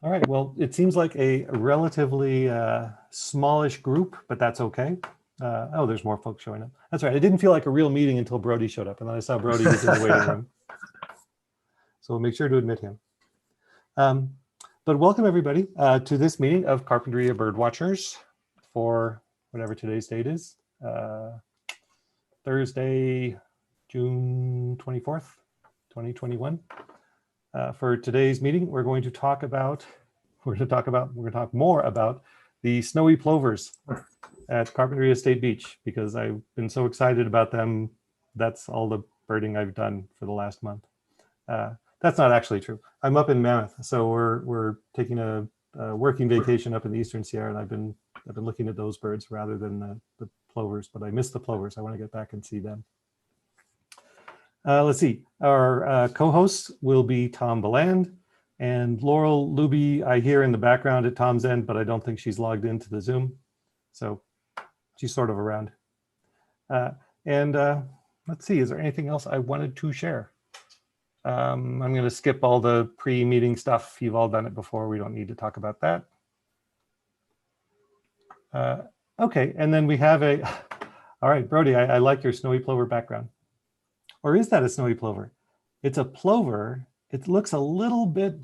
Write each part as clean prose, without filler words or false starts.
All right, well, it seems like a relatively smallish group, but that's okay. Oh, there's more folks showing up. That's right. It didn't feel like a real meeting until Brody showed up, and then I saw Brody was in the waiting room. So we'll make sure to admit him. But welcome everybody to this meeting of Carpinteria Birdwatchers for whatever today's date is. Thursday, June 24th, 2021. For today's meeting, we're going to talk more about the snowy plovers at Carpinteria State Beach, because I've been so excited about them. That's all the birding I've done for the last month. That's not actually true. I'm up in Mammoth, so we're taking a working vacation up in the Eastern Sierra, and I've been looking at those birds rather than the plovers. But I miss the plovers. I want to get back and see them. Let's see. Our co-hosts will be Tom Beland and Laurel Luby. I hear in the background at Tom's end, but I don't think she's logged into the Zoom, so she's sort of around. Let's see. Is there anything else I wanted to share? I'm going to skip all the pre-meeting stuff. You've all done it before. We don't need to talk about that. Okay, and then we have a, all right, Brody, I like your snowy plover background. Or is that a snowy plover? It's a plover. It looks a little bit,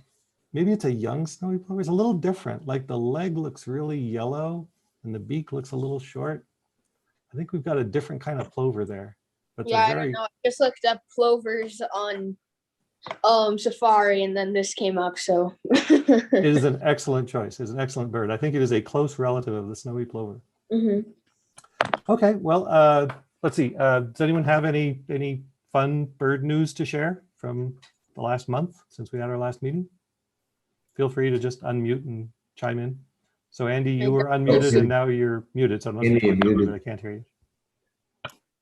maybe it's a young snowy plover. It's a little different. Like the leg looks really yellow and the beak looks a little short. I think we've got a different kind of plover there. But yeah, I don't know. I just looked up plovers on Safari, and then this came up. So it is an excellent choice. It's an excellent bird. I think it is a close relative of the snowy plover. Mm-hmm. Okay, well, let's see. Does anyone have any fun bird news to share from the last month since we had our last meeting? Feel free to just unmute and chime in. So Andy, you were unmuted and now you're muted. So I don't know if you're talking, but I can't hear you.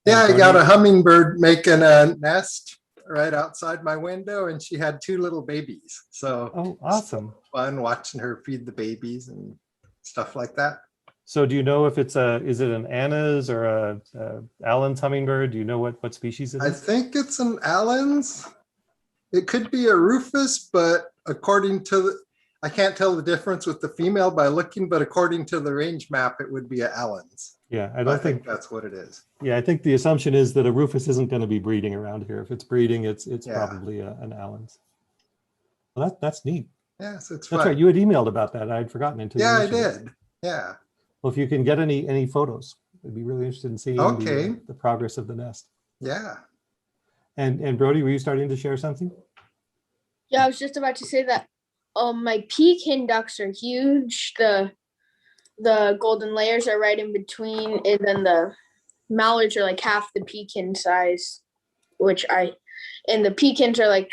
Yeah, I got a hummingbird making a nest right outside my window, and she had 2 little babies. So oh, awesome! Fun watching her feed the babies and stuff like that. So do you know if it's is it an Anna's or a Allen's hummingbird? Do you know what species it is? I think it's an Allen's. It could be a Rufus, but according to I can't tell the difference with the female by looking, but according to the range map, it would be an Allen's. Yeah, I don't think that's what it is. Yeah, I think the assumption is that a Rufus isn't going to be breeding around here. If it's breeding, it's probably an Allen's. Well, that's neat. Yes, it's fun. That's right. You had emailed about that. I'd forgotten until you mentioned it. I did. Yeah. Well, if you can get any photos, I'd be really interested in seeing the progress of the nest. Yeah. And Brody, were you starting to share something? Yeah, I was just about to say that my pekin ducks are huge. The golden layers are right in between, and then the mallards are like half the pekin size, and the pekins are like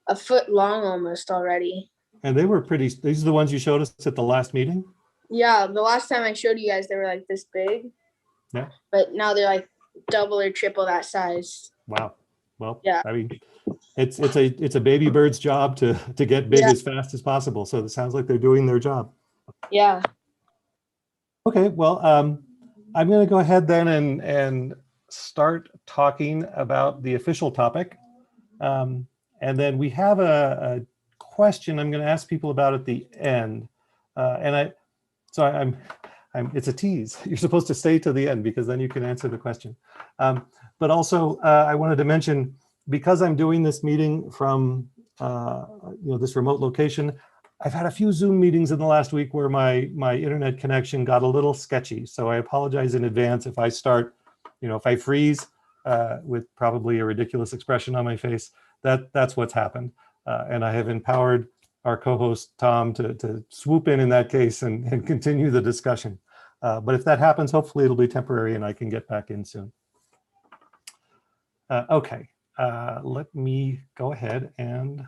a foot long almost already. And they were pretty, these are the ones you showed us at the last meeting? Yeah, the last time I showed you guys, they were like this big. Yeah. But now they're like double or triple that size. Wow. Well, yeah. I mean, it's a baby bird's job to get big as fast as possible. So it sounds like they're doing their job. Yeah. Okay, well, I'm going to go ahead then and start talking about the official topic. And then we have a question I'm going to ask people about at the end. It's a tease. You're supposed to stay to the end because then you can answer the question. But also, I wanted to mention, because I'm doing this meeting from this remote location, I've had a few Zoom meetings in the last week where my internet connection got a little sketchy. So I apologize in advance if I start, if I freeze with probably a ridiculous expression on my face. That's what's happened. And I have empowered our co-host Tom to swoop in that case and continue the discussion. But if that happens, hopefully it'll be temporary and I can get back in soon. Okay, let me go ahead and,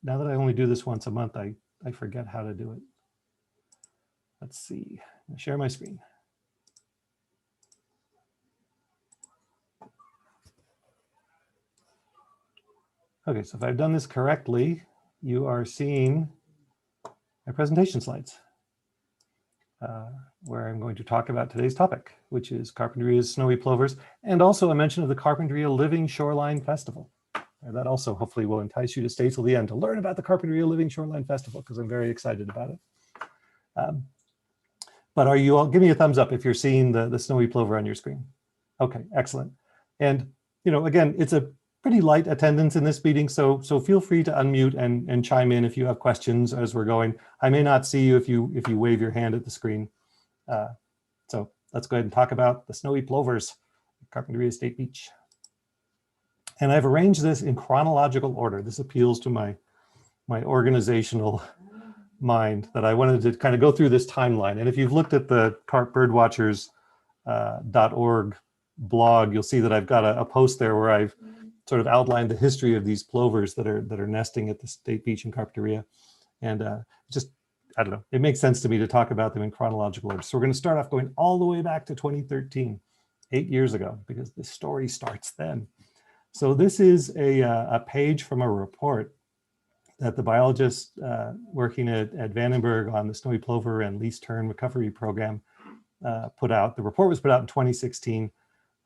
now that I only do this once a month, I forget how to do it. Let's see, I'll share my screen. Okay, so if I've done this correctly, you are seeing my presentation slides, where I'm going to talk about today's topic, which is Carpinteria's snowy plovers, and also a mention of the Carpinteria Living Shoreline Festival. And that also hopefully will entice you to stay till the end to learn about the Carpinteria Living Shoreline Festival, because I'm very excited about it. But are you all, give me a thumbs up if you're seeing the snowy plover on your screen. Okay, excellent. And, you know, again, it's a pretty light attendance in this meeting, so feel free to unmute and chime in if you have questions as we're going. I may not see you if you wave your hand at the screen. So let's go ahead and talk about the snowy plovers, Carpinteria State Beach. And I've arranged this in chronological order. This appeals to my organizational mind, that I wanted to kind of go through this timeline. And if you've looked at the carpbirdwatchers.org blog, you'll see that I've got a post there where I've sort of outlined the history of these plovers that are nesting at the State Beach in Carpinteria. And just, I don't know, it makes sense to me to talk about them in chronological order. So we're going to start off going all the way back to 2013, 8 years ago, because the story starts then. So this is a page from a report that the biologists working at Vandenberg on the snowy plover and least tern recovery program put out. The report was put out in 2016,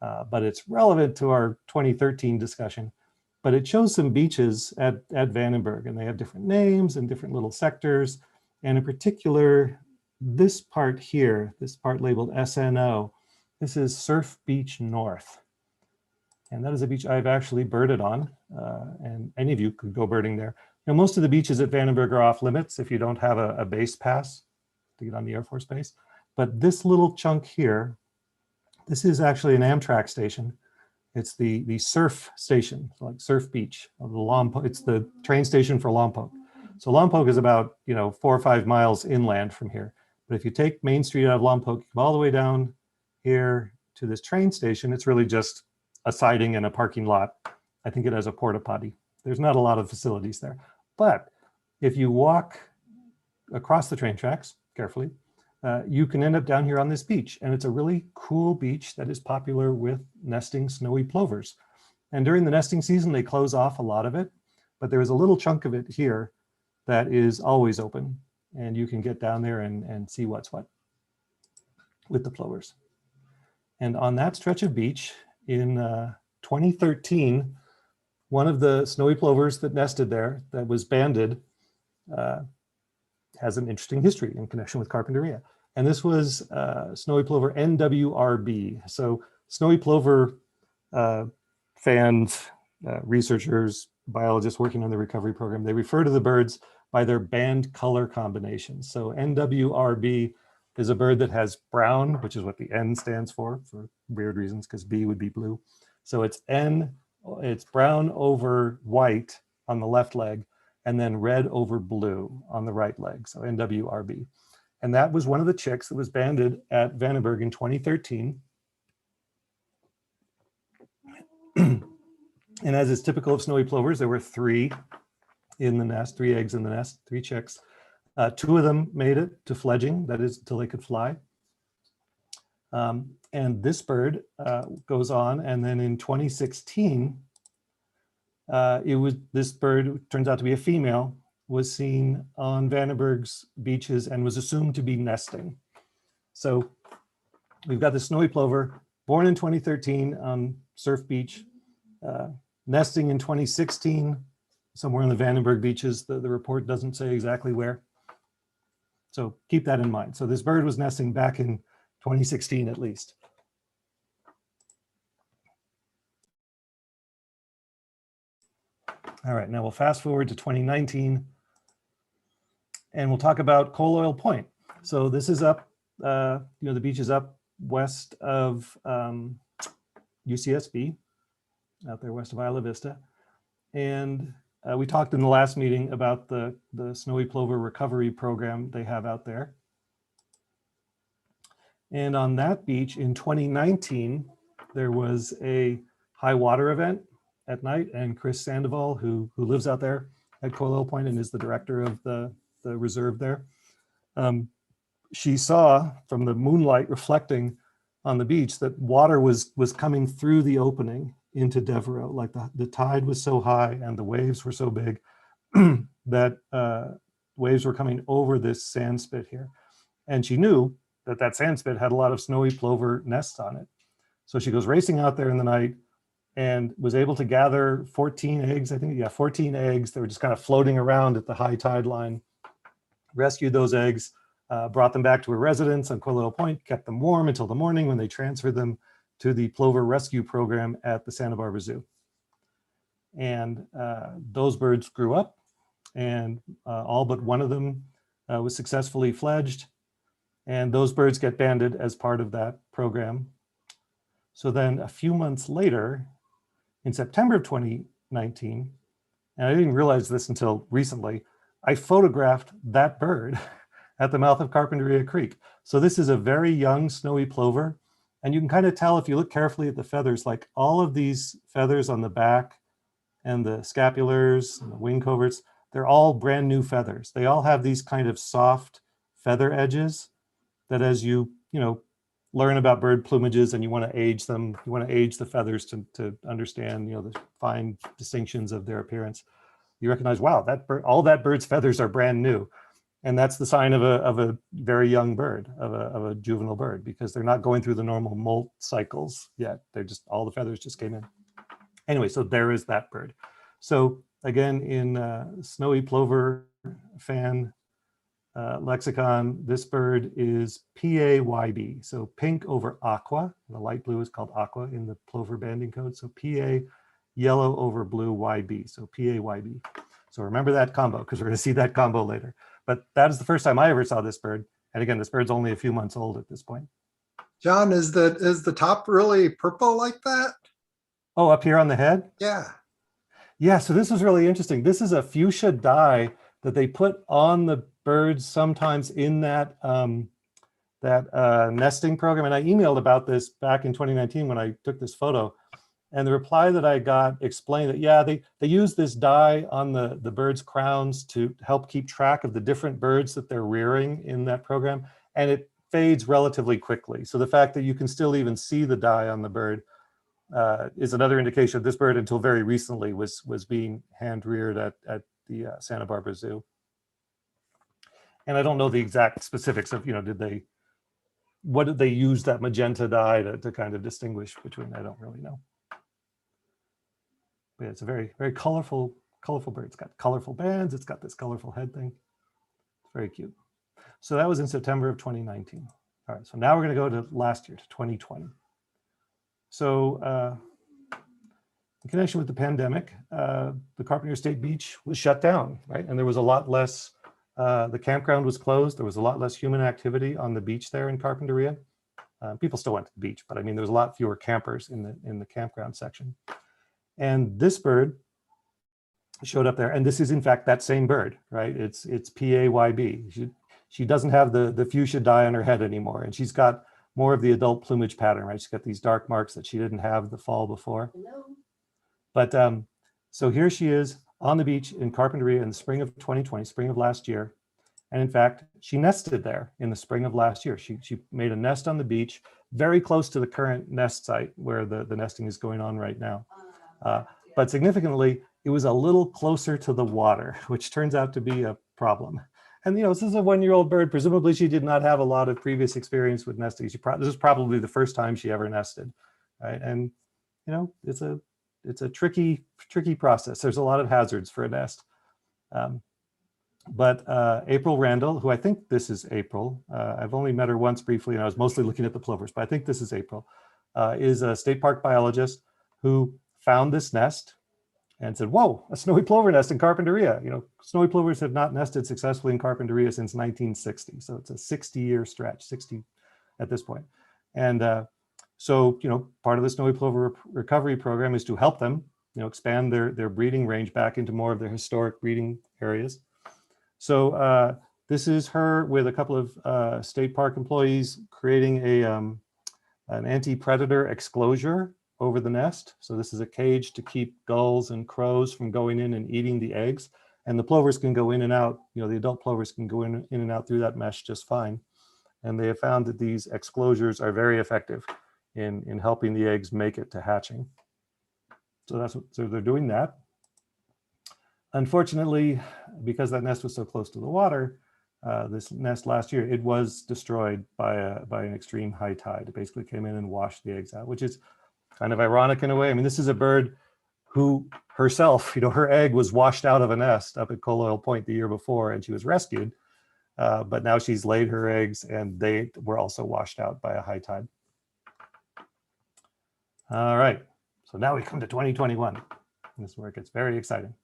but it's relevant to our 2013 discussion. But it shows some beaches at Vandenberg, and they have different names and different little sectors. And in particular, this part here, this part labeled SNO, this is Surf Beach North. And that is a beach I've actually birded on, and any of you could go birding there. Now, most of the beaches at Vandenberg are off limits if you don't have a base pass to get on the Air Force Base. But this little chunk here, this is actually an Amtrak station. It's the surf station, like Surf Beach. It's the train station for Lompoc. So Lompoc is about 4 or 5 miles inland from here. But if you take Main Street out of Lompoc, you come all the way down here to this train station, it's really just a siding and a parking lot. I think it has a porta potty. There's not a lot of facilities there. But if you walk across the train tracks carefully, you can end up down here on this beach. And it's a really cool beach that is popular with nesting snowy plovers. And during the nesting season, they close off a lot of it. But there is a little chunk of it here that is always open. And you can get down there and see what's what with the plovers. And on that stretch of beach in 2013, one of the snowy plovers that nested there that was banded has an interesting history in connection with Carpinteria. And this was snowy plover NWRB. So snowy plover fans, researchers, biologists working on the recovery program, they refer to the birds by their band color combinations. So NWRB is a bird that has brown, which is what the N stands for weird reasons, because B would be blue. So it's brown over white on the left leg, and then red over blue on the right leg, so NWRB. And that was one of the chicks that was banded at Vandenberg in 2013. And as is typical of snowy plovers, there were 3 in the nest, 3 eggs in the nest, 3 chicks. 2 of them made it to fledging, that is until they could fly. And this bird goes on, and then in 2016, this bird turns out to be a female, was seen on Vandenberg's beaches and was assumed to be nesting. So we've got the snowy plover, born in 2013 on Surf Beach, nesting in 2016, somewhere on the Vandenberg beaches. The report doesn't say exactly where. So keep that in mind. So this bird was nesting back in 2016 at least. All right, now we'll fast forward to 2019 and we'll talk about Coal Oil Point. So this is up, the beach is up west of UCSB, out there west of Isla Vista. And we talked in the last meeting about the snowy plover recovery program they have out there. And on that beach in 2019, there was a high water event at night, and Chris Sandoval, who lives out there at Coal Oil Point and is the director of the reserve there, she saw from the moonlight reflecting on the beach that water was coming through the opening into Devereux. Like the tide was so high and the waves were so big that waves were coming over this sand spit here. And she knew that sand spit had a lot of snowy plover nests on it. So she goes racing out there in the night, and was able to gather 14 eggs. I think, yeah, 14 eggs that were just kind of floating around at the high tide line. Rescued those eggs, brought them back to her residence on Quillito Point, kept them warm until the morning when they transferred them to the plover rescue program at the Santa Barbara Zoo. And those birds grew up, and all but one of them was successfully fledged. And those birds get banded as part of that program. So then a few months later, in September of 2019, and I didn't realize this until recently, I photographed that bird at the mouth of Carpinteria Creek. So this is a very young snowy plover. And you can kind of tell if you look carefully at the feathers, like all of these feathers on the back and the scapulars and the wing coverts, they're all brand new feathers. They all have these kind of soft feather edges that as you learn about bird plumages and you want to age them, you want to age the feathers to understand, the fine distinctions of their appearance. You recognize, wow, that bird, all that bird's feathers are brand new. And that's the sign of a very young bird, of a juvenile bird, because they're not going through the normal molt cycles yet. They're just, all the feathers just came in. Anyway, so there is that bird. So again, in snowy plover fan lexicon, this bird is PAYB. So pink over aqua. The light blue is called aqua in the plover banding code. So PA, yellow over blue, YB. So PAYB. So remember that combo, because we're going to see that combo later. But that is the first time I ever saw this bird. And again, this bird's only a few months old at this point. John, is the top really purple like that? Oh, up here on the head? Yeah. Yeah, so this was really interesting. This is a fuchsia dye that they put on the birds sometimes in that nesting program. And I emailed about this back in 2019 when I took this photo. And the reply that I got explained that, yeah, they use this dye on the birds' crowns to help keep track of the different birds that they're rearing in that program. And it fades relatively quickly. So the fact that you can still even see the dye on the bird is another indication that this bird until very recently was being hand reared at the Santa Barbara Zoo. And I don't know the exact specifics of, what did they use that magenta dye to kind of distinguish between? I don't really know. But it's a very, very colorful bird. It's got colorful bands. It's got this colorful head thing. It's very cute. So that was in September of 2019. All right, so now we're going to go to last year, to 2020. So in connection with the pandemic, the Carpinteria State Beach was shut down, right? And there was a lot less, the campground was closed. There was a lot less human activity on the beach there in Carpinteria. People still went to the beach, but I mean, there was a lot fewer campers in the campground section. And this bird showed up there, and this is in fact that same bird, right? It's PAYB. She doesn't have the fuchsia dye on her head anymore, and she's got more of the adult plumage pattern, right? She's got these dark marks that she didn't have the fall before. Hello. But so here she is on the beach in Carpinteria in the spring of 2020, spring of last year. And in fact, she nested there in the spring of last year. She made a nest on the beach, very close to the current nest site where the nesting is going on right now. But significantly, it was a little closer to the water, which turns out to be a problem. And this is a one-year-old bird. Presumably, she did not have a lot of previous experience with nesting. This is probably the first time she ever nested, right? And it's a tricky process. There's a lot of hazards for a nest. But April Randall, who I think this is April, I've only met her once briefly, and I was mostly looking at the plovers, but I think this is April, is a state park biologist who found this nest and said, whoa, a snowy plover nest in Carpinteria. Snowy plovers have not nested successfully in Carpinteria since 1960. So it's a 60-year stretch, 60 at this point. And so, part of the snowy plover recovery program is to help them, expand their breeding range back into more of their historic breeding areas. So this is her with a couple of state park employees creating an anti-predator exclosure over the nest. So this is a cage to keep gulls and crows from going in and eating the eggs. And the plovers can go in and out, the adult plovers can go in and out through that mesh just fine. And they have found that these exclosures are very effective in helping the eggs make it to hatching. So so they're doing that. Unfortunately, because that nest was so close to the water, this nest last year, it was destroyed by an extreme high tide. It basically came in and washed the eggs out, which is kind of ironic in a way. I mean, this is a bird who herself, her egg was washed out of a nest up at Coal Oil Point the year before, and she was rescued. But now she's laid her eggs, and they were also washed out by a high tide. All right, so now we come to 2021. This is where it gets very exciting.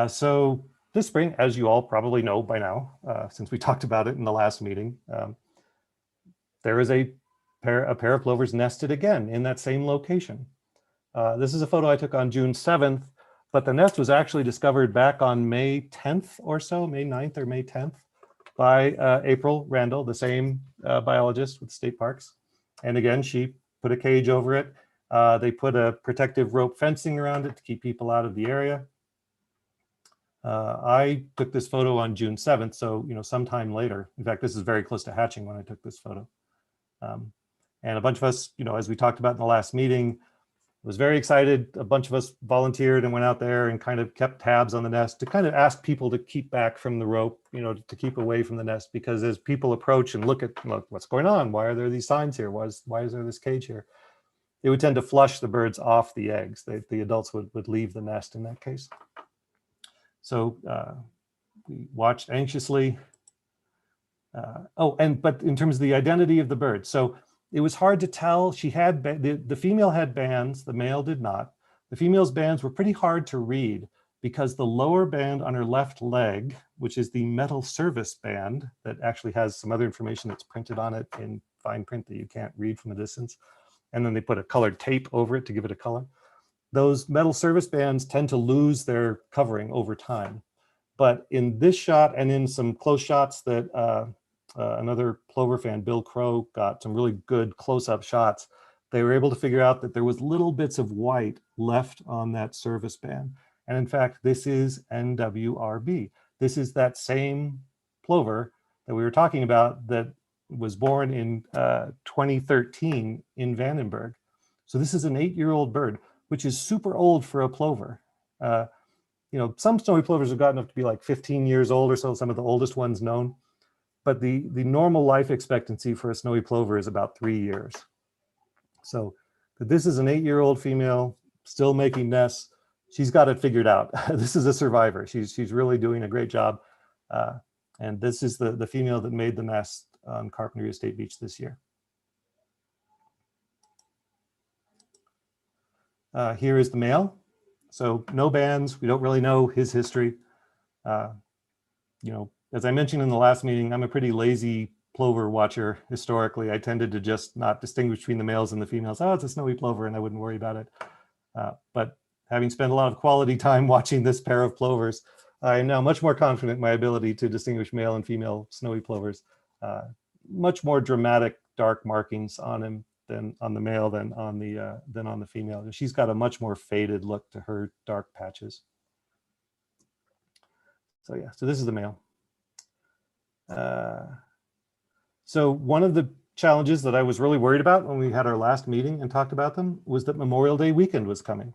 So this spring, as you all probably know by now, since we talked about it in the last meeting, there is a pair of plovers nested again in that same location. This is a photo I took on June 7th, but the nest was actually discovered back on May 10th or so, May 9th or May 10th, by April Randall, the same biologist with state parks. And again, she put a cage over it. They put a protective rope fencing around it to keep people out of the area. I took this photo on June 7th, so sometime later. In fact, this is very close to hatching when I took this photo. And a bunch of us, as we talked about in the last meeting, was very excited. A bunch of us volunteered and went out there and kind of kept tabs on the nest to kind of ask people to keep back from the rope, to keep away from the nest, because as people approach and look, what's going on? Why are there these signs here? Why is there this cage here? They would tend to flush the birds off the eggs. The adults would leave the nest in that case. So we watched anxiously. But in terms of the identity of the bird, so it was hard to tell. She had, the female had bands, the male did not. The female's bands were pretty hard to read because the lower band on her left leg, which is the metal service band that actually has some other information that's printed on it in fine print that you can't read from a distance. And then they put a colored tape over it to give it a color. Those metal service bands tend to lose their covering over time. But in this shot and in some close shots that another plover fan, Bill Crow, got some really good close-up shots, they were able to figure out that there was little bits of white left on that service band. And in fact, this is NWRB. This is that same plover that we were talking about that was born in 2013 in Vandenberg. So this is an 8-year-old bird, which is super old for a plover. Some snowy plovers have gotten up to be like 15 years old or so, some of the oldest ones known. But the normal life expectancy for a snowy plover is about 3 years. So this is an 8-year-old female still making nests. She's got it figured out. This is a survivor. She's really doing a great job. And this is the female that made the nest on Carpinteria State Beach this year. Here is the male. So no bands. We don't really know his history. As I mentioned in the last meeting, I'm a pretty lazy plover watcher historically. I tended to just not distinguish between the males and the females. Oh, it's a snowy plover, and I wouldn't worry about it. But having spent a lot of quality time watching this pair of plovers, I am now much more confident in my ability to distinguish male and female snowy plovers. Much more dramatic dark markings on him than on the male than on the female. She's got a much more faded look to her dark patches. So yeah, so this is the male. So one of the challenges that I was really worried about when we had our last meeting and talked about them was that Memorial Day weekend was coming.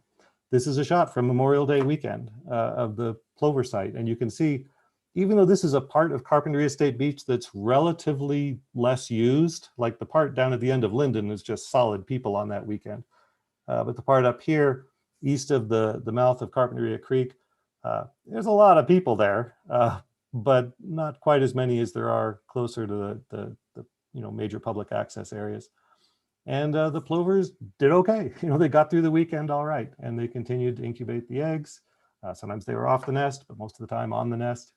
This is a shot from Memorial Day weekend of the plover site. And you can see, even though this is a part of Carpinteria State Beach that's relatively less used, like the part down at the end of Linden is just solid people on that weekend. But the part up here, east of the mouth of Carpinteria Creek, there's a lot of people there, but not quite as many as there are closer to the major public access areas. And the plovers did okay. They got through the weekend all right, and they continued to incubate the eggs. Sometimes they were off the nest, but most of the time on the nest.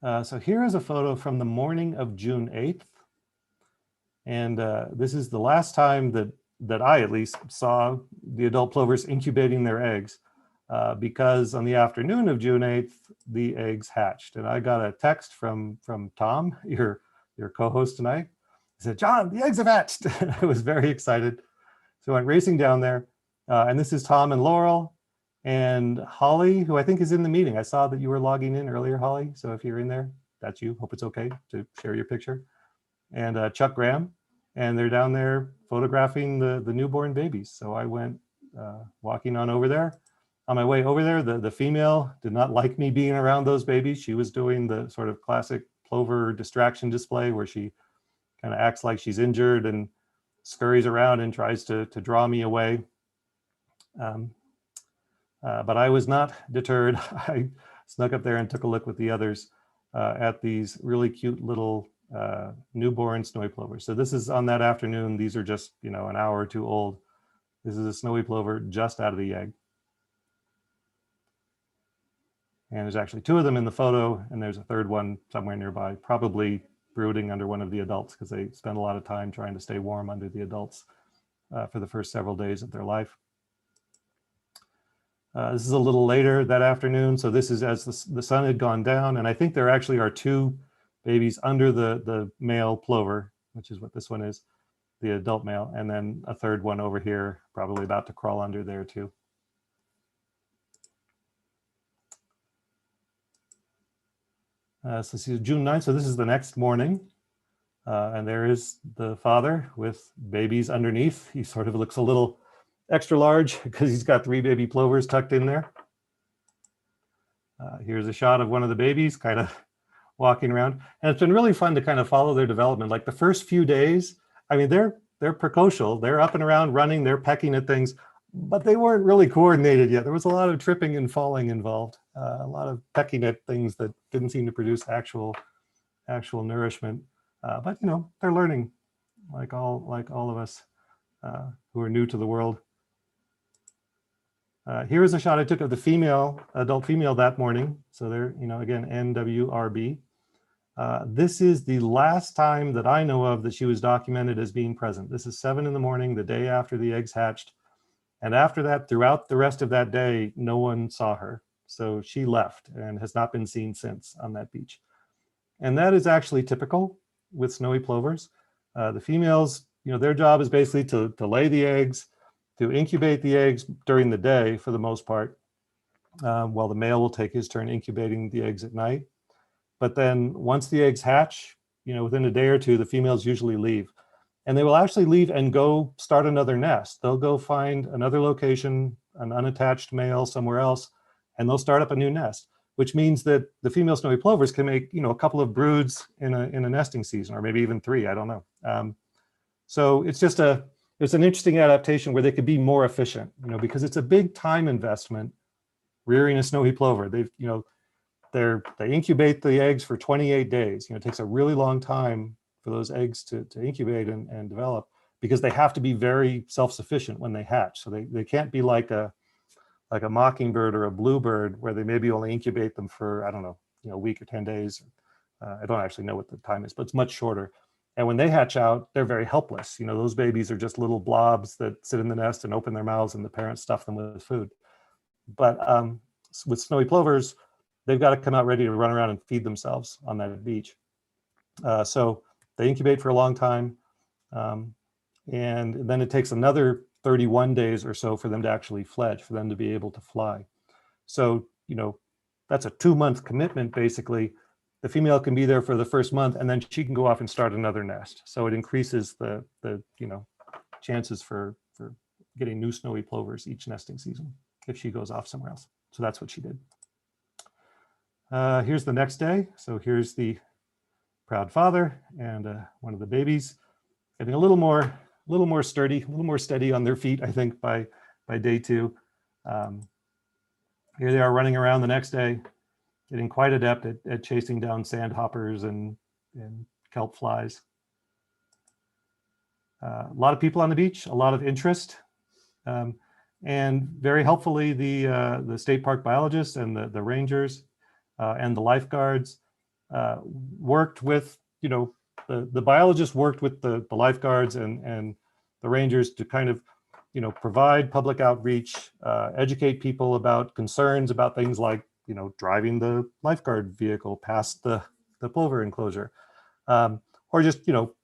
So here is a photo from the morning of June 8th. And this is the last time that I at least saw the adult plovers incubating their eggs, because on the afternoon of June 8th, the eggs hatched. And I got a text from Tom, your co-host tonight. He said, "John, the eggs have hatched." I was very excited. So I went racing down there. And this is Tom and Laurel and Holly, who I think is in the meeting. I saw that you were logging in earlier, Holly. So if you're in there, that's you. Hope it's okay to share your picture. And Chuck Graham. And they're down there photographing the newborn babies. So I went walking on over there. On my way over there, the female did not like me being around those babies. She was doing the sort of classic plover distraction display where she kind of acts like she's injured and scurries around and tries to draw me away. But I was not deterred. I snuck up there and took a look with the others at these really cute little newborn snowy plovers. So this is on that afternoon. These are just, an hour or two old. This is a snowy plover just out of the egg. And there's actually 2 of them in the photo, and there's a 3rd one somewhere nearby, probably brooding under one of the adults because they spend a lot of time trying to stay warm under the adults for the first several days of their life. This is a little later that afternoon. So this is as the sun had gone down, and I think there actually are 2 babies under the male plover, which is what this one is, the adult male, and then a 3rd one over here, probably about to crawl under there too. So this is June 9th, so this is the next morning. And there is the father with babies underneath. He sort of looks a little extra large because he's got 3 baby plovers tucked in there. Here's a shot of one of the babies kind of walking around. And it's been really fun to kind of follow their development. Like the first few days, I mean, they're precocial. They're up and around running, they're pecking at things, but they weren't really coordinated yet. There was a lot of tripping and falling involved, a lot of pecking at things that didn't seem to produce actual nourishment. But they're learning, like all of us who are new to the world. Here is a shot I took of the adult female that morning. So there, again, NWRB. This is the last time that I know of that she was documented as being present. This is 7 in the morning, the day after the eggs hatched. And after that, throughout the rest of that day, no one saw her. So she left and has not been seen since on that beach. And that is actually typical with snowy plovers. The females, their job is basically to lay the eggs, to incubate the eggs during the day for the most part, while the male will take his turn incubating the eggs at night. But then once the eggs hatch, within a day or 2, the females usually leave. And they will actually leave and go start another nest. They'll go find another location, an unattached male somewhere else, and they'll start up a new nest, which means that the female snowy plovers can make, a couple of broods in a nesting season, or maybe even 3, I don't know. So it's just it's an interesting adaptation where they could be more efficient, because it's a big time investment rearing a snowy plover. They incubate the eggs for 28 days. It takes a really long time for those eggs to incubate and develop, because they have to be very self-sufficient when they hatch. So they can't be like a mockingbird or a bluebird where they maybe only incubate them for, I don't know, a week or 10 days. I don't actually know what the time is, but it's much shorter. And when they hatch out, they're very helpless. Those babies are just little blobs that sit in the nest and open their mouths, and the parents stuff them with food. But with snowy plovers, they've got to come out ready to run around and feed themselves on that beach. So they incubate for a long time. And then it takes another 31 days or so for them to actually fledge, for them to be able to fly. So, that's a 2-month commitment, basically. The female can be there for the first month, and then she can go off and start another nest. So it increases the chances for getting new snowy plovers each nesting season if she goes off somewhere else. So that's what she did. Here's the next day. So here's the proud father and one of the babies getting a little more sturdy, a little more steady on their feet, I think, by day 2. Here they are running around the next day, getting quite adept at chasing down sandhoppers and kelp flies. A lot of people on the beach, a lot of interest. And very helpfully, the state park biologists and the rangers and the lifeguards worked with, the biologists worked with the lifeguards and the rangers to kind of, provide public outreach, educate people about concerns about things like, driving the lifeguard vehicle past the plover enclosure, or just,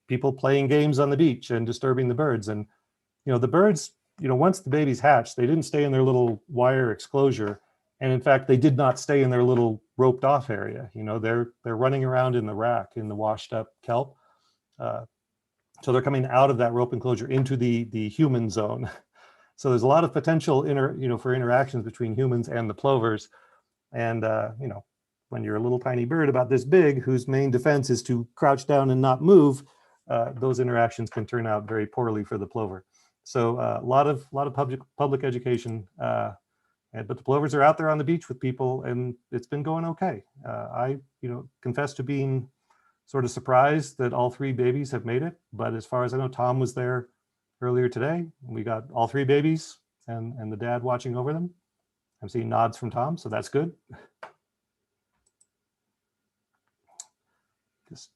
people playing games on the beach and disturbing the birds. And, the birds, once the babies hatched, they didn't stay in their little wire exclosure. And in fact, they did not stay in their little roped off area. They're running around in the rack, in the washed up kelp. So they're coming out of that rope enclosure into the human zone. So there's a lot of potential for interactions between humans and the plovers. And when you're a little tiny bird about this big, whose main defense is to crouch down and not move, those interactions can turn out very poorly for the plover. So a lot of public education, but the plovers are out there on the beach with people, and it's been going okay. I confess to being sort of surprised that all 3 babies have made it, but as far as I know, Tom was there earlier today. We got all 3 babies and the dad watching over them. I'm seeing nods from Tom, so that's good. Just,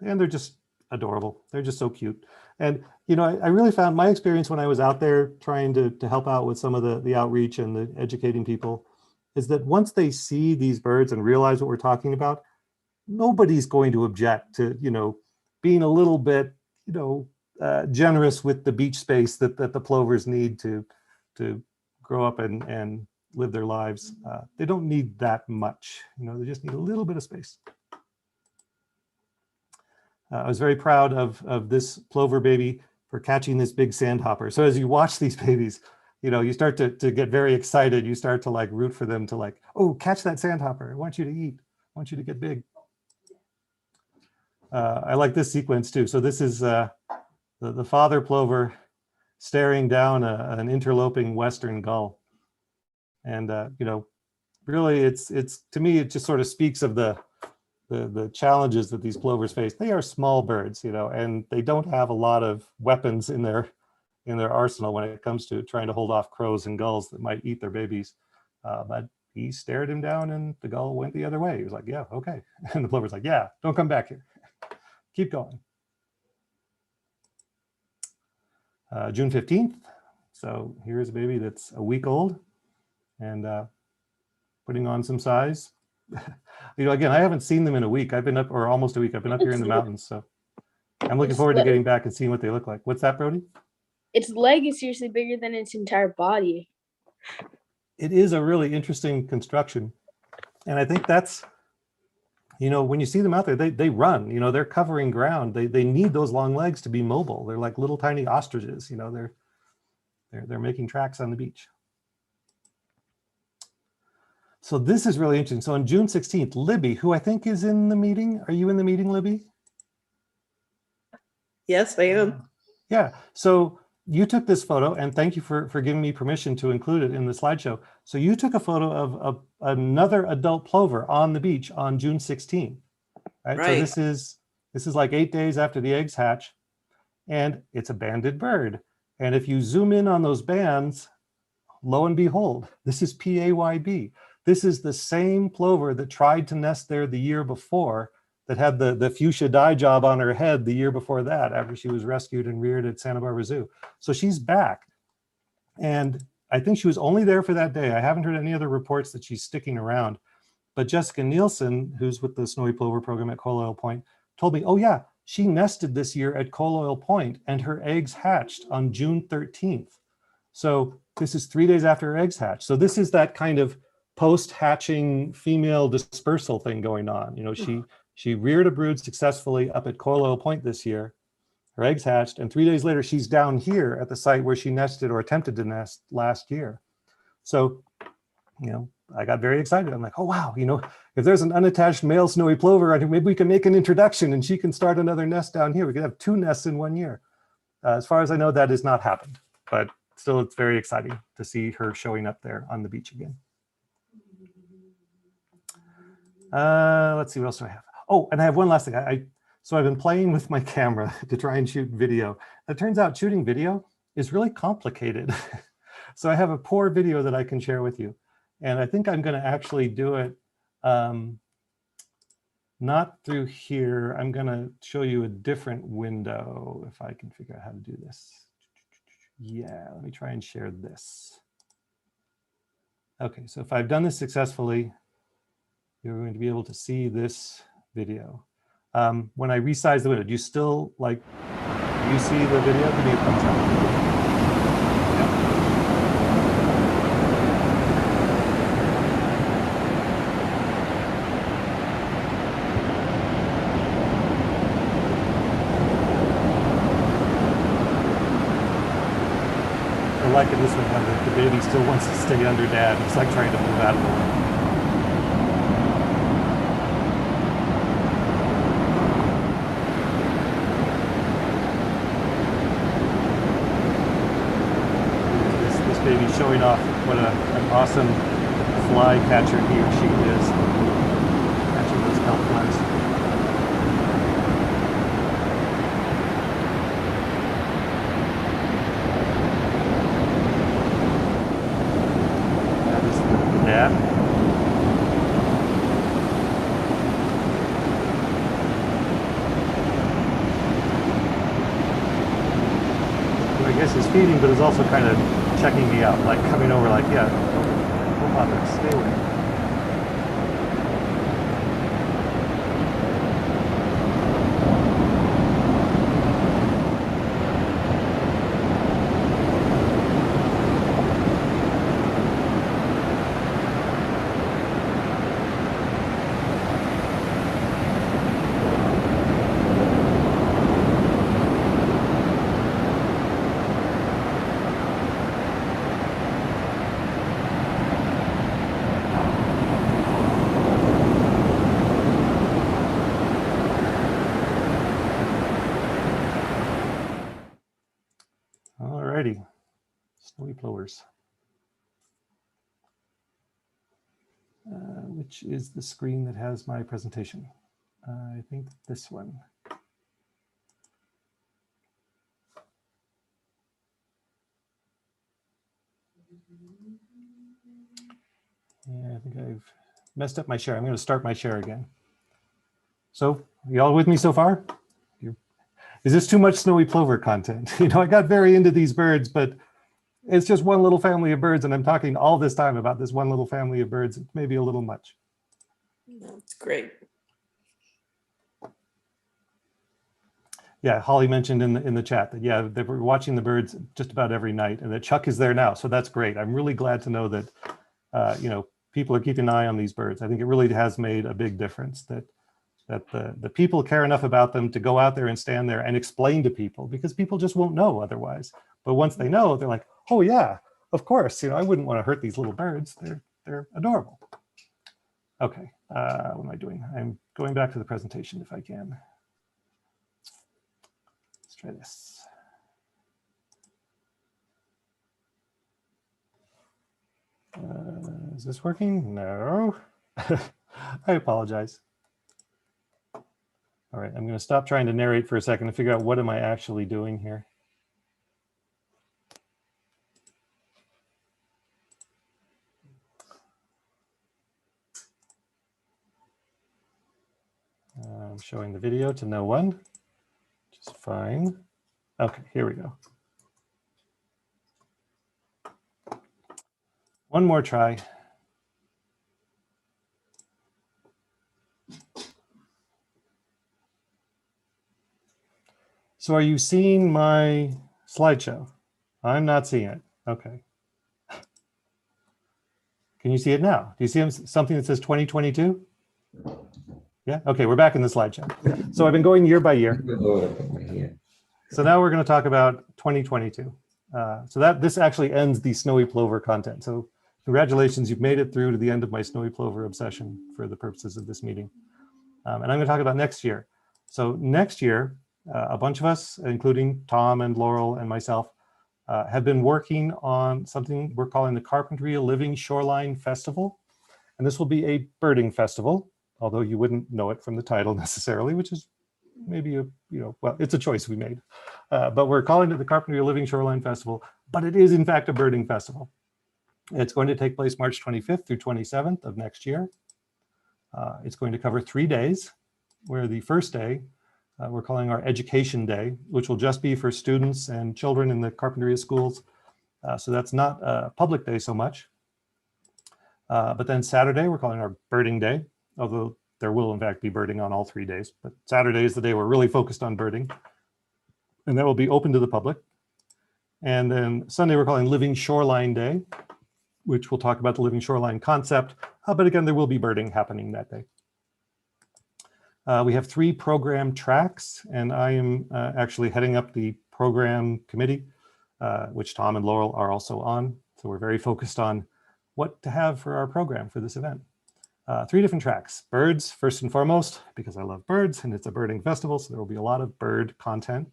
and they're just adorable. They're just so cute. And, I really found my experience when I was out there trying to help out with some of the outreach and the educating people is that once they see these birds and realize what we're talking about, nobody's going to object to, being a little bit, generous with the beach space that the plovers need to grow up and live their lives. They don't need that much, they just need a little bit of space. I was very proud of this plover baby for catching this big sandhopper. So as you watch these babies, you start to get very excited. You start to like root for them to like, oh, catch that sandhopper. I want you to eat. I want you to get big. I like this sequence too. So this is the father plover staring down an interloping western gull. And, really it's to me, it just sort of speaks of the challenges that these plovers face. They are small birds, and they don't have a lot of weapons in their arsenal when it comes to trying to hold off crows and gulls that might eat their babies. But he stared him down and the gull went the other way. He was like, yeah, okay. And the plover's like, yeah, don't come back here. Keep going. June 15th. So here's a baby that's a week old and putting on some size. Again, I haven't seen them in a week. I've been up, or almost a week. I've been up here in the mountains. So I'm looking forward to getting back and seeing what they look like. What's that, Brody? Its leg is seriously bigger than its entire body. It is a really interesting construction. And I think that's, when you see them out there, they run, they're covering ground. They need those long legs to be mobile. They're like little tiny ostriches, they're making tracks on the beach. So this is really interesting. So on June 16th, Libby, who I think is in the meeting. Are you in the meeting, Libby? Yes, I am. Yeah. So you took this photo, and thank you for giving me permission to include it in the slideshow. So you took a photo of another adult plover on the beach on June 16th. Right? Right. So this is like 8 days after the eggs hatch, and it's a banded bird. And if you zoom in on those bands, lo and behold, this is PAYB. This is the same plover that tried to nest there the year before, that had the fuchsia dye job on her head the year before that, after she was rescued and reared at Santa Barbara Zoo. So she's back. And I think she was only there for that day. I haven't heard any other reports that she's sticking around. But Jessica Nielsen, who's with the Snowy Plover program at Coal Oil Point, told me, oh yeah, she nested this year at Coal Oil Point and her eggs hatched on June 13th. So this is 3 days after her eggs hatched. So this is that kind of post-hatching female dispersal thing going on. She reared a brood successfully up at Coal Oil Point this year. Her eggs hatched, and 3 days later, she's down here at the site where she nested or attempted to nest last year. So, I got very excited. I'm like, oh, wow, if there's an unattached male snowy plover, maybe we can make an introduction and she can start another nest down here. We could have 2 nests in 1 year. As far as I know, that has not happened, but still, it's very exciting to see her showing up there on the beach again. Let's see, what else do I have? Oh, and I have one last thing. So I've been playing with my camera to try and shoot video. It turns out shooting video is really complicated. So I have a poor video that I can share with you. And I think I'm going to actually do it not through here. I'm going to show you a different window if I can figure out how to do this. Yeah, let me try and share this. Okay, so if I've done this successfully, you're going to be able to see this video. When I resize the window, do you still do you see the video? Give me a thumbs up. I like it this one when the baby still wants to stay under dad. It's like trying to move out of the way. baby showing off what an awesome fly catcher he or she is, catching those kelp flies. That is the dad. I guess he's feeding, but is also kind of checking me out, like coming over, like, yeah, don't bother, stay away. Alrighty, snowy plovers. Which is the screen that has my presentation? I think this one. Yeah, I think I've messed up my share. I'm going to start my share again. So, are you all with me so far? Is this too much snowy plover content? You know, I got very into these birds, but it's just one little family of birds, and I'm talking all this time about this one little family of birds. It's maybe a little much. That's great. Yeah, Holly mentioned in the chat that, yeah, they were watching the birds just about every night, and that Chuck is there now, so that's great. I'm really glad to know that, you know, people are keeping an eye on these birds. I think it really has made a big difference that the people care enough about them to go out there and stand there and explain to people, because people just won't know otherwise. But once they know, they're like, oh yeah, of course, you know, I wouldn't want to hurt these little birds. They're adorable. Okay, what am I doing? I'm going back to the presentation if I can. Let's try this. Is this working? No. I apologize. All right, I'm going to stop trying to narrate for a second and figure out what am I actually doing here. I'm showing the video to no one, which is fine. Okay, here we go. One more try. So are you seeing my slideshow? I'm not seeing it. Okay. Can you see it now? Do you see something that says 2022? Yeah, okay, we're back in the slideshow. So I've been going year by year. So now we're going to talk about 2022. So this actually ends the snowy plover content. So congratulations, you've made it through to the end of my snowy plover obsession for the purposes of this meeting. And I'm going to talk about next year. So next year, a bunch of us, including Tom and Laurel and myself, have been working on something we're calling the Carpinteria Living Shoreline Festival. And this will be a birding festival, although you wouldn't know it from the title necessarily, which is maybe well, it's a choice we made. But we're calling it the Carpinteria Living Shoreline Festival, but it is in fact a birding festival. It's going to take place March 25th through 27th of next year. It's going to cover 3 days, where the first day we're calling our Education Day, which will just be for students and children in the Carpinteria schools. So that's not a public day so much. But then Saturday, we're calling our Birding Day, although there will in fact be birding on all 3 days. But Saturday is the day we're really focused on birding. And that will be open to the public. And then Sunday, we're calling Living Shoreline Day, which will talk about the living shoreline concept. But again, there will be birding happening that day. We have 3 program tracks, and I am actually heading up the program committee, which Tom and Laurel are also on. So we're very focused on what to have for our program for this event. 3 different tracks. Birds, first and foremost, because I love birds, and it's a birding festival, so there will be a lot of bird content.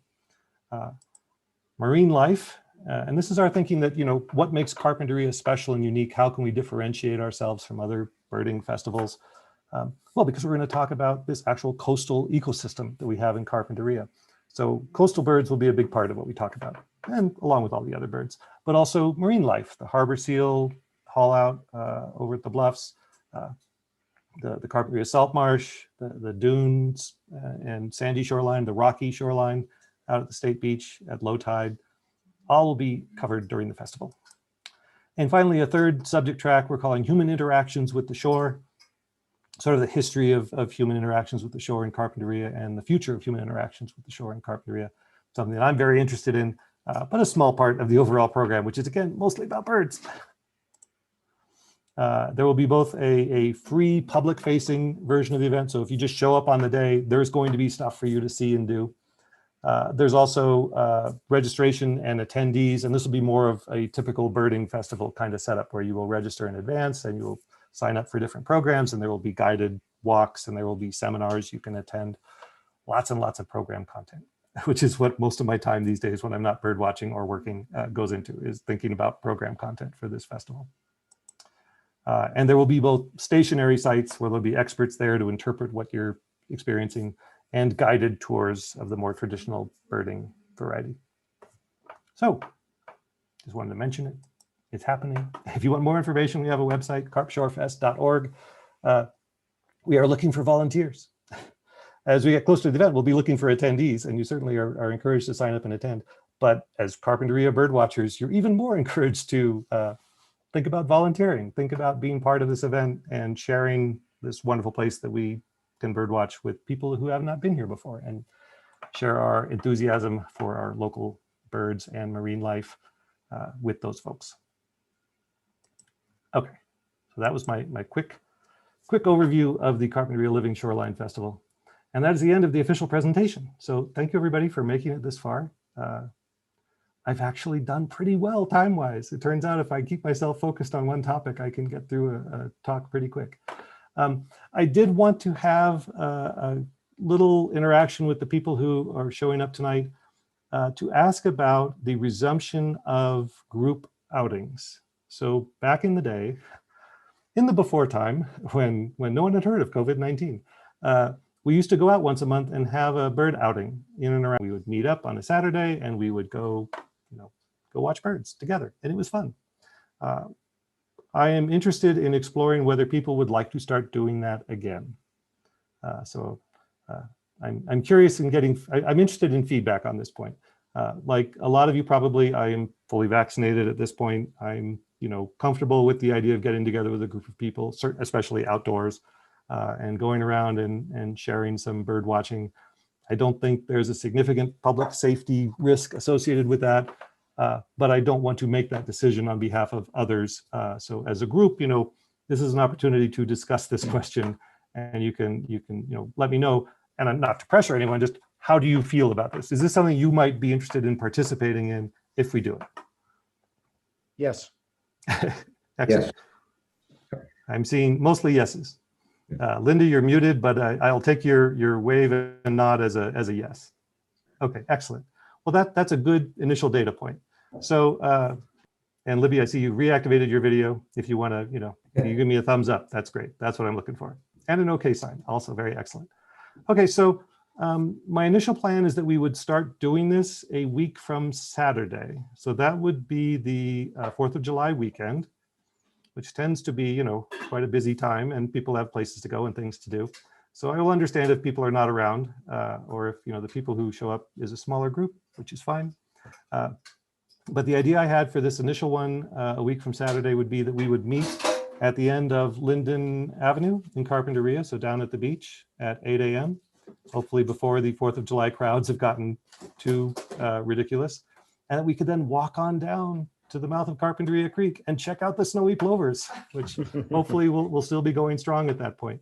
Marine life, And this is our thinking that, what makes Carpinteria special and unique? How can we differentiate ourselves from other birding festivals? Well, because we're going to talk about this actual coastal ecosystem that we have in Carpinteria. So coastal birds will be a big part of what we talk about, and along with all the other birds, but also marine life, the harbor seal, haul out over at the bluffs, the Carpinteria salt marsh, the dunes and sandy shoreline, the rocky shoreline out at the State Beach at low tide, all will be covered during the festival. And finally, a third subject track we're calling Human Interactions with the Shore, sort of the history of human interactions with the shore in Carpinteria and the future of human interactions with the shore in Carpinteria, something that I'm very interested in, but a small part of the overall program, which is, again, mostly about birds. There will be both a free public-facing version of the event. So if you just show up on the day, there's going to be stuff for you to see and do. There's also registration and attendees, and this will be more of a typical birding festival kind of setup where you will register in advance and you will sign up for different programs, and there will be guided walks and there will be seminars you can attend. Lots and lots of program content, which is what most of my time these days when I'm not bird watching or working goes into, is thinking about program content for this festival. And there will be both stationary sites where there'll be experts there to interpret what you're experiencing, and guided tours of the more traditional birding variety. So just wanted to mention it. It's happening. If you want more information, we have a website, carpshorefest.org. We are looking for volunteers. As we get closer to the event, we'll be looking for attendees, and you certainly are encouraged to sign up and attend. But as Carpinteria Birdwatchers, you're even more encouraged to think about volunteering, think about being part of this event and sharing this wonderful place that we can birdwatch with people who have not been here before, and share our enthusiasm for our local birds and marine life with those folks. Okay, so that was my quick overview of the Carpinteria Living Shoreline Festival. And that is the end of the official presentation. So thank you everybody for making it this far. I've actually done pretty well time-wise. It turns out if I keep myself focused on one topic, I can get through a talk pretty quick. I did want to have a little interaction with the people who are showing up tonight to ask about the resumption of group outings. So back in the day, in the before time, when no one had heard of COVID-19, we used to go out once a month and have a bird outing in and around. We would meet up on a Saturday and we would go watch birds together, and it was fun. I am interested in exploring whether people would like to start doing that again. I'm curious in I'm interested in feedback on this point. Like a lot of you probably, I am fully vaccinated at this point. I'm comfortable with the idea of getting together with a group of people, especially outdoors, and going around and sharing some bird watching. I don't think there's a significant public safety risk associated with that. But I don't want to make that decision on behalf of others. So as a group, this is an opportunity to discuss this question, and you can let me know, and I'm not to pressure anyone, just how do you feel about this? Is this something you might be interested in participating in if we do it? Yes. Excellent. Yes. I'm seeing mostly yeses. Linda, you're muted, but I'll take your wave and nod as a yes. Okay, excellent. Well, that's a good initial data point. So, and Libby, I see you reactivated your video. If you want to, you give me a thumbs up, that's great. That's what I'm looking for. And an okay sign, also very excellent. Okay, so my initial plan is that we would start doing this a week from Saturday. So that would be the 4th of July weekend, which tends to be, quite a busy time, and people have places to go and things to do. So I will understand if people are not around, or if the people who show up is a smaller group, which is fine. But the idea I had for this initial one a week from Saturday would be that we would meet at the end of Linden Avenue in Carpinteria, so down at the beach at 8 a.m., hopefully before the 4th of July crowds have gotten too ridiculous. And that we could then walk on down to the mouth of Carpinteria Creek and check out the snowy plovers, which hopefully will still be going strong at that point.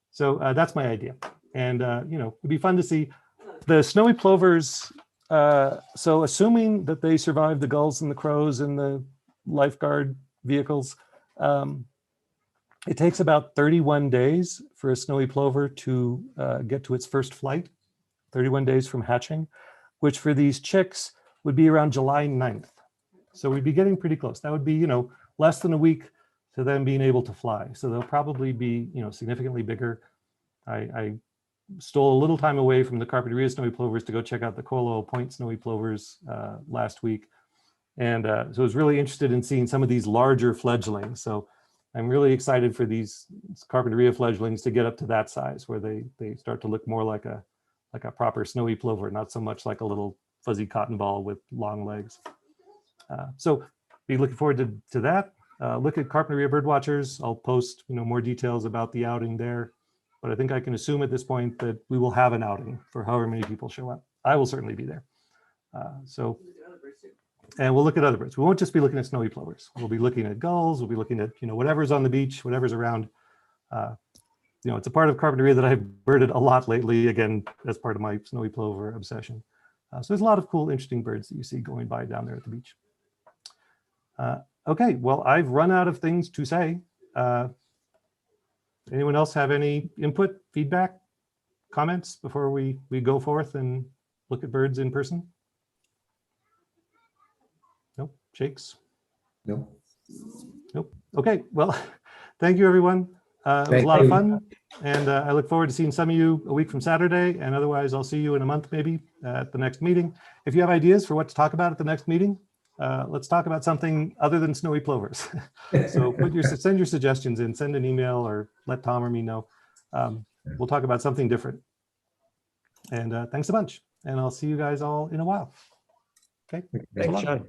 So that's my idea. And, it'd be fun to see the snowy plovers. So assuming that they survive the gulls and the crows and the lifeguard vehicles, it takes about 31 days for a snowy plover to get to its first flight, 31 days from hatching, which for these chicks would be around July 9th. So we'd be getting pretty close. That would be, you know, less than a week to them being able to fly. So they'll probably be, you know, significantly bigger. I stole a little time away from the Carpinteria Snowy Plovers to go check out the Colo Point Snowy Plovers last week. And so I was really interested in seeing some of these larger fledglings. So I'm really excited for these Carpinteria fledglings to get up to that size where they start to look more like a proper snowy plover, not so much like a little fuzzy cotton ball with long legs. So be looking forward to that. Look at Carpinteria Birdwatchers. I'll post, you know, more details about the outing there. But I think I can assume at this point that we will have an outing for however many people show up. I will certainly be there. And we'll look at other birds. We won't just be looking at snowy plovers. We'll be looking at gulls. We'll be looking at, you know, whatever's on the beach, whatever's around. You know, it's a part of Carpinteria that I've birded a lot lately, again, as part of my snowy plover obsession. So there's a lot of cool, interesting birds that you see going by down there at the beach. Okay, well, I've run out of things to say. Anyone else have any input, feedback, comments before we go forth and look at birds in person? Nope, shakes? No. Nope. Okay, well, thank you, everyone. It was a lot of fun, and I look forward to seeing some of you a week from Saturday, and otherwise I'll see you in a month maybe at the next meeting. If you have ideas for what to talk about at the next meeting, let's talk about something other than snowy plovers. So send your suggestions in, send an email or let Tom or me know. We'll talk about something different. And thanks a bunch, and I'll see you guys all in a while. Okay. Thanks, John.